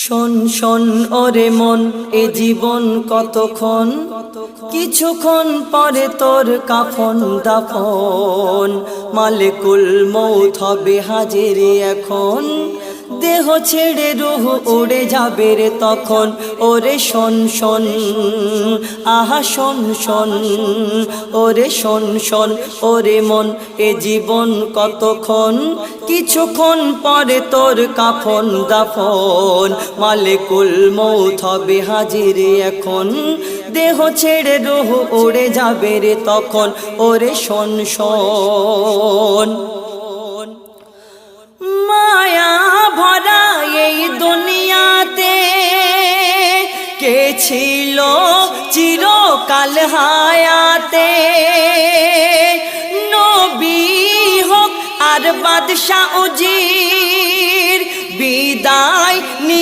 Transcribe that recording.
শোন শোন ওরে মন, এ জীবন কতক্ষণ, কিছুক্ষণ পরে তোর কাফন দাফন। মালিকুল মউত হবে হাজির এখন, দেহ ছেড়ে রূহ উড়ে যাবে রে তখন। ওরে শোন শোন, আহা শোন শোন, ওরে শোন শোন ওরে মন, এ জীবন কতক্ষণ, কিছুক্ষণ পরে তোর কাফন দাফন। মালিকুল মউত হবে হাজির এখন, দেহ ছেড়ে রূহ উড়ে যাবে রে তখন। ওরে শোন শোন, মায়া ভরা এই দুনিয়াতে কে ছিল চিরকাল হায়াতে। নবী হোক আর বাদশা উজির, বিদায় নি